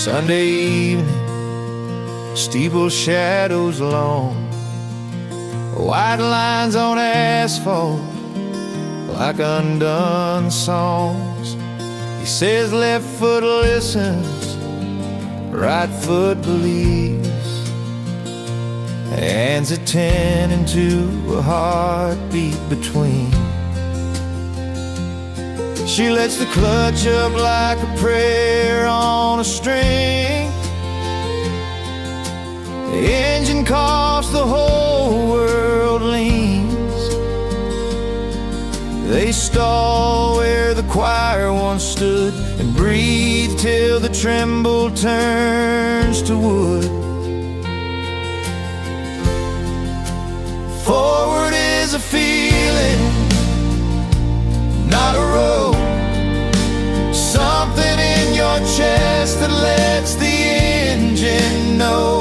Sunday evening, steeple shadows long, white lines on asphalt like undone songs. He says left foot listens, right foot believes. Hands at 10 into a heartbeat between. She lets the clutch up like a prayer on a string. The engine coughs, the whole world leans. They stall where the choir once stood and breathe till the tremble turns to wood. Forward is a feeling, not a road. Something in your chest that lets the engine know.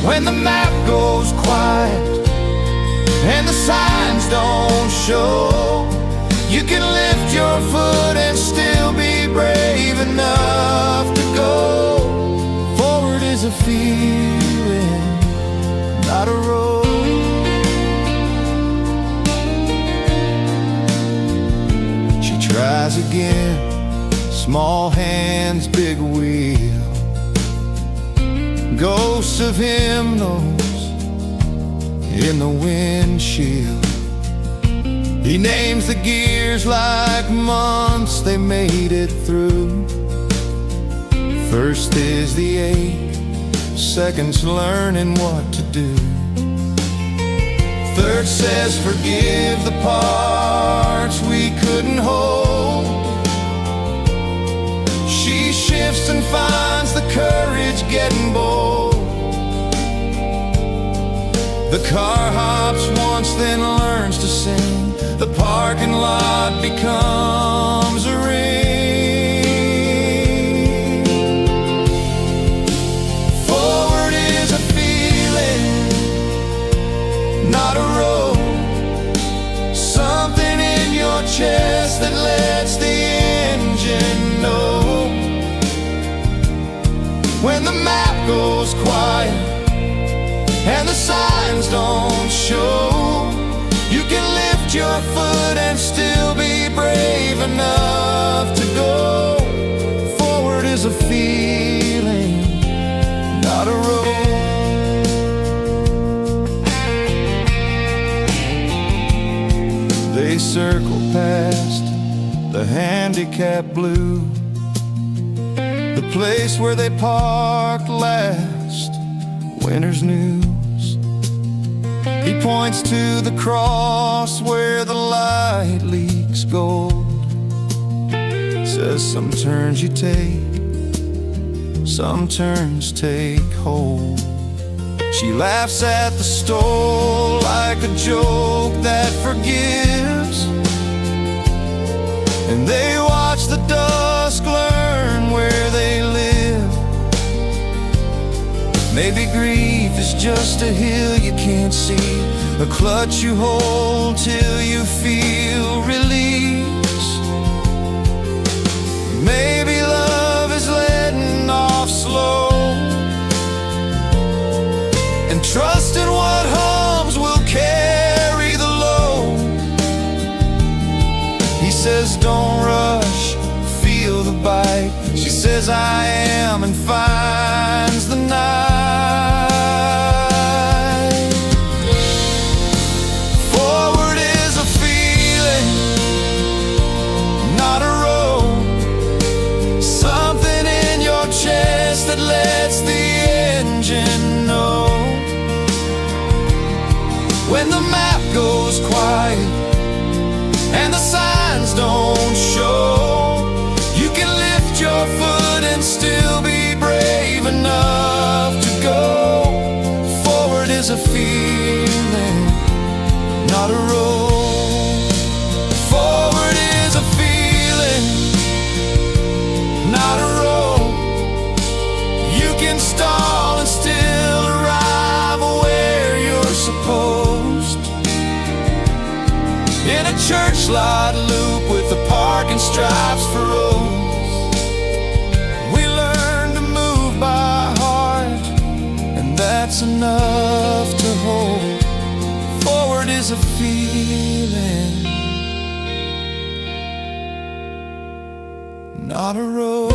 When the map goes quiet and the signs don't show, you can lift your foot and still be brave enough to go. Forward is a feeling, not a road. She tries again, small hands, big wheel. Ghosts of hymnals in the windshield. He names the gears like months they made it through. First is the ache, second's learning what to do. Third says forgive the parts we couldn't hold. She shifts and finds the courage getting bold. The car hops once, then learns to sing. The parking lot becomes a ring. Forward is a feeling, not a road. Something in your chest that lets the engine know. When the map goes quiet and the signs don't show, you can lift your foot and still be brave enough to go. Forward is a feeling, not a road. They circle past the handicap blue, the place where they parked last, winter's news. He points to the cross where the light leaks gold. Says some turns you take, some turns take hold. She laughs at the stole like a joke that forgives, and they watch the dusk learn where they live. Maybe grief is just a hill you can't see, a clutch you hold till you feel release. Maybe love is letting off slow, and trust in what hums will carry the load. He says don't rush, feel the bite. She says I am, and finds the night. Forward is a feeling, not a road. Something in your chest that lets the engine know. When the map goes quiet and the signs don't show, you can lift your foot and still be brave enough to go. Forward is a feeling, not a road. Forward is a feeling, not a road. You can stall and still arrive where you're supposed. In a church lot loop with the parking stripes for roads. close enough to hold. Forward is a feeling, not a road.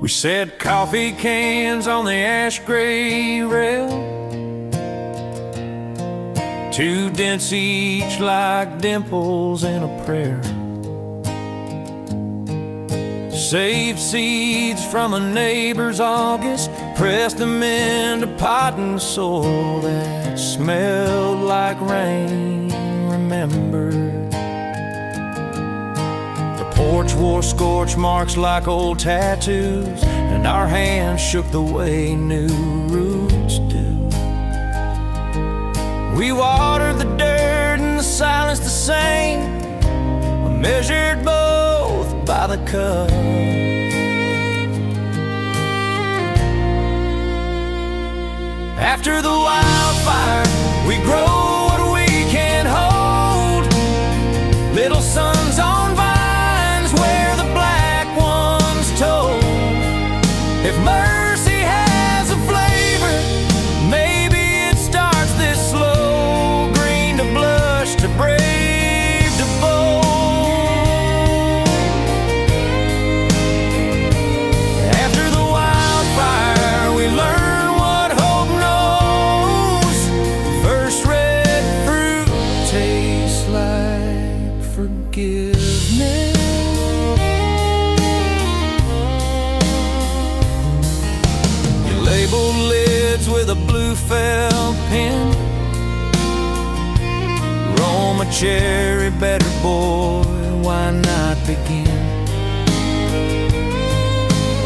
We set coffee cans on the ash gray rail, 2 dents each like dimples in a prayer. Saved seeds from a neighbor's August, pressed them into pot and soil that smelled like rain. Remembered porch wore scorch marks like old tattoos, and our hands shook the way new roots do. We watered the dirt and the silence the same. We measured both by the cup. After the wildfire, we grow what we can hold. Little sons on vines where the black ones told. If mercy has a flavor, maybe it starts this slow. Green to blush to brave to bold. After the wildfire, we learn what hope knows. First red fruit tastes like forgiveness. Labeled lids with a blue felt pen. Roma cherry, better boy, why not begin?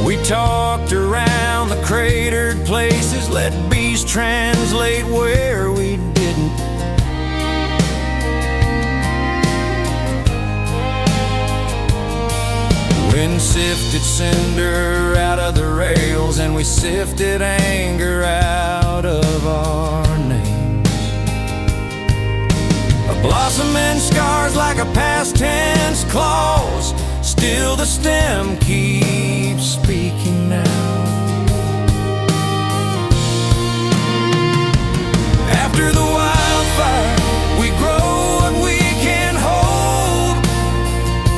We talked around the cratered places, let bees translate where we didn't. Wind sifted cinder out of the rails, and we sifted anger out of our names. A blossom and scars like a past tense clause. Still the stem keeps speaking now. After the wildfire, we grow what we can hold.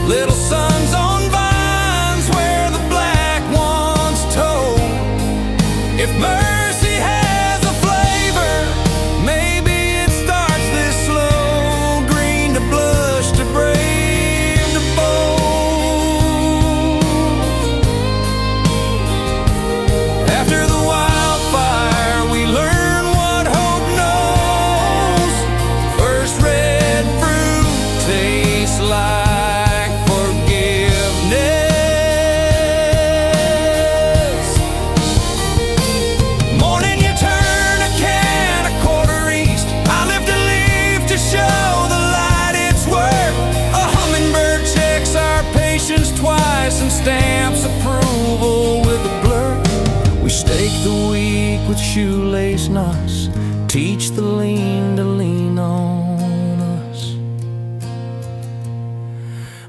Little sons on if mercy has a flavor, maybe it starts this slow. Green to blush to brave to bold. After the wildfire, we learn what hope knows. First red fruit tastes like forgiveness. shoelace knots, teach the lean to lean on us.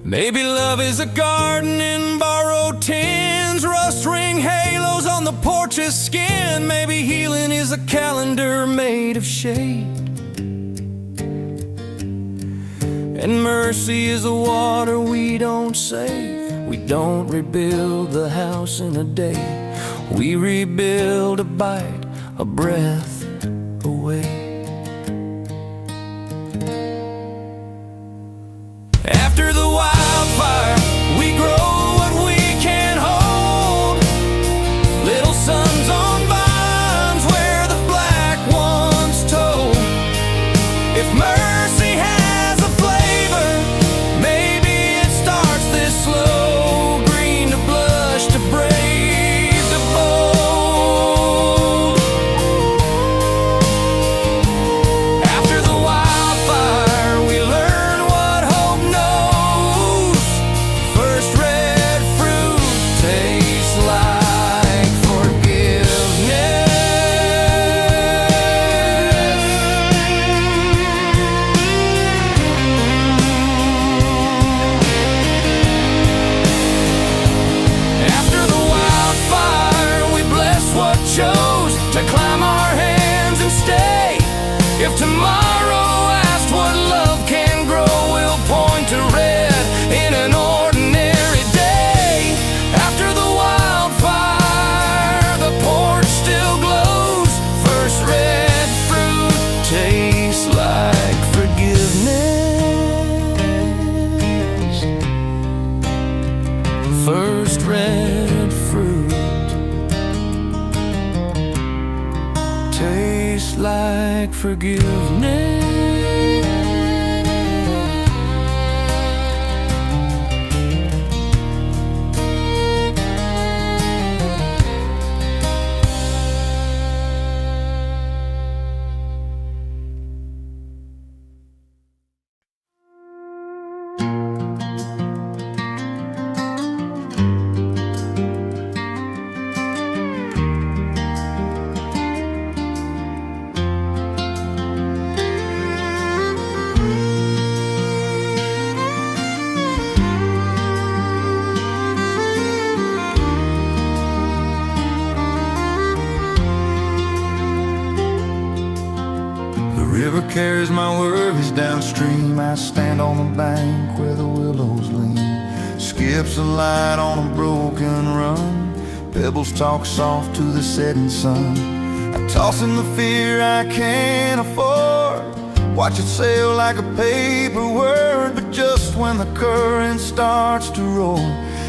Maybe love is a garden in borrowed tins, rust ring halos on the porch's skin. Maybe healing is a calendar made of shade, and mercy is the water we don't save. We don't rebuild the house in a day, we rebuild a bite, a breath away. After the wildfire, we grow what we can hold. Little sons on vines where the black ones told. If mercy has a flavor, maybe it starts this slow. Green to blush, to brave, to bold. After the wildfire, we learn what hope knows. First red fruit tastes like forgiveness. After the wildfire, we bless what chose to climb our hands and stay. If tomorrow asked what love can grow, we'll point to red in an ordinary day. After the wildfire, the porch still glows. First red fruit tastes like forgiveness. First red fruit tastes like forgiveness. The river carries my worries downstream. I stand on the bank where the willows lean. Skips a light on a broken run. Pebbles talk soft to the setting sun. I toss in the fear I can't afford. Watch it sail like a paper word. But just when the current starts to roll,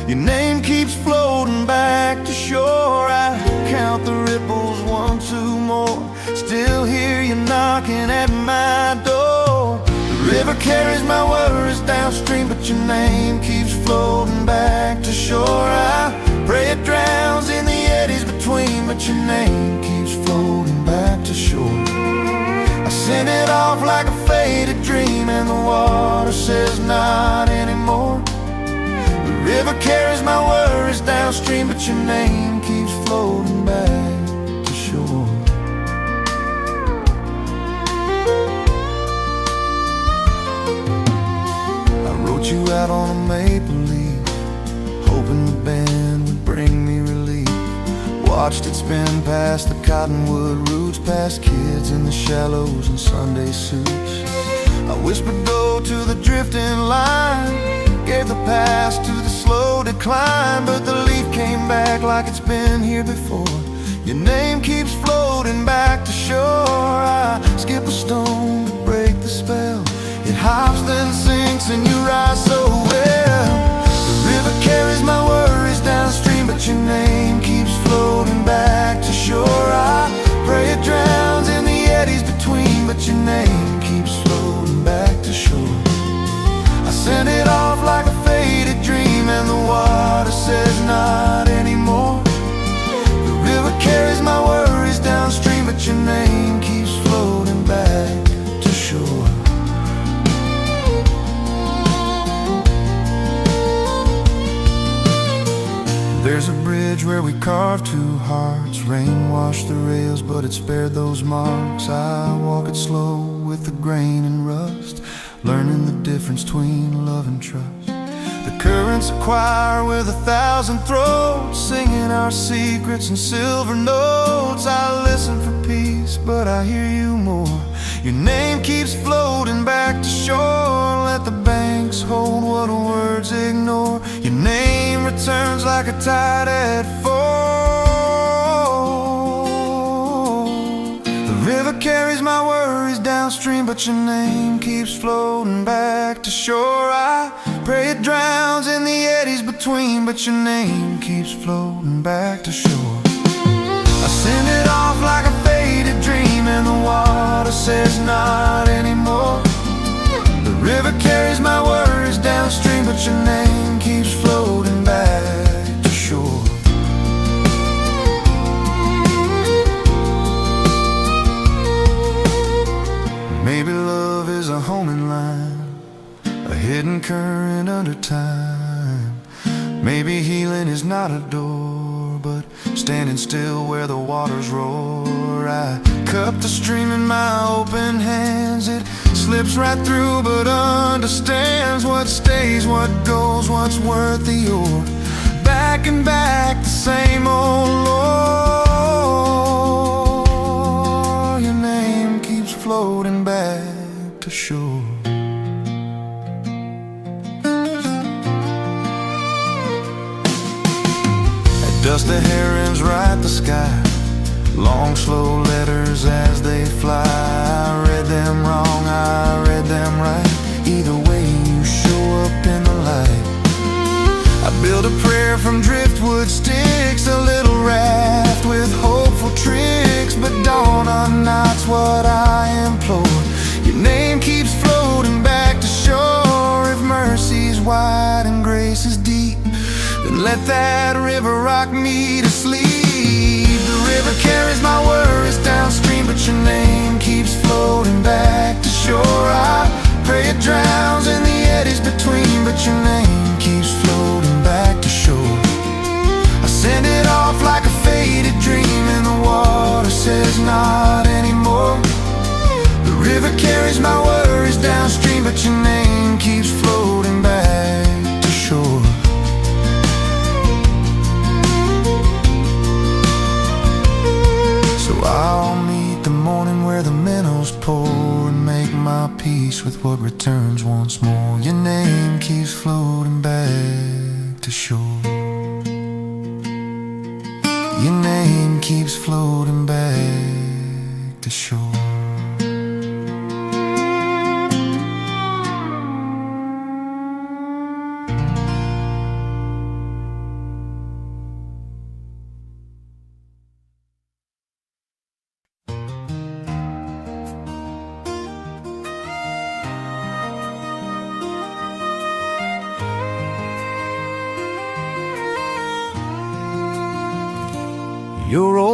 your name keeps floating back to shore. I count the ripples, 1, 2 more. Still hear you knocking at my door. The river carries my worries downstream, but your name keeps floating back to shore. I pray it drowns in the eddies between, but your name keeps floating back to shore. I send it off like a faded dream, and the water says not anymore. The river carries my worries downstream, but your name keeps floating back to shore. I wrote you out on a maple leaf, hoping the bend would bring me relief. Watched it spin past the cottonwood roots, past kids in the shallows and Sunday suits. I whispered go to the drifting line, gave the pass to the slow decline, but the leaf came back like it's been here before. Your name keeps floating back to shore. I skip a stone to break the spell. It hops then sinks and you rise so well. The river carries my worries downstream, but your name keeps floating back to shore. I pray it drowns in the eddies between, but your name keeps floating back to shore. I send it off like a faded dream, and the water says not anymore. The river carries my worries downstream, but your name keeps floating back to shore. There's a bridge bridge where we carved two hearts. Rain washed the rails, but it spared those marks. I walk it slow with the grain and rust, learning the difference between love and trust. The current's a choir with 1,000 throats, singing our secrets in silver notes. I listen for peace, but I hear you more. Your name keeps floating back to shore. Let the banks hold what words ignore. Your name returns like a tide at fall. The river carries my worries downstream, but your name keeps floating back to shore. I pray it drowns in the eddies between, but your name keeps floating back to shore. I send it off like a faded dream, and the water says not anymore. The river carries my worries downstream, but your name keeps floating back to shore. Maybe love is a homing line, a hidden current under time. Maybe healing is not a door, but standing still where the waters roar. I cup the stream in my open hands. It slips right through but understands what stays, what goes, what's worth the oar. Back and back, the same old lore. Your name keeps floating back to shore. Dust the herons write the sky, long slow letters as they fly. I read them wrong, I read them right. Either way you show up in the light. I build a prayer from driftwood sticks, a little raft with hopeful tricks. But dawn unknots what I implore. Your name keeps floating back to shore. If mercy's wide and grace is deep, then let that river rock me to sleep. The river carries my worries downstream, but your name keeps floating back to shore. I pray it drowns in the eddies between, but your name keeps floating back to shore. I send it off like a faded dream, and the water says not anymore. The river carries my worries downstream, but your name keeps floating back to shore. I'll meet the morning where the minnows pour, and make my peace with what returns once more. Your name keeps floating back to shore. Your name keeps floating back to shore. Your old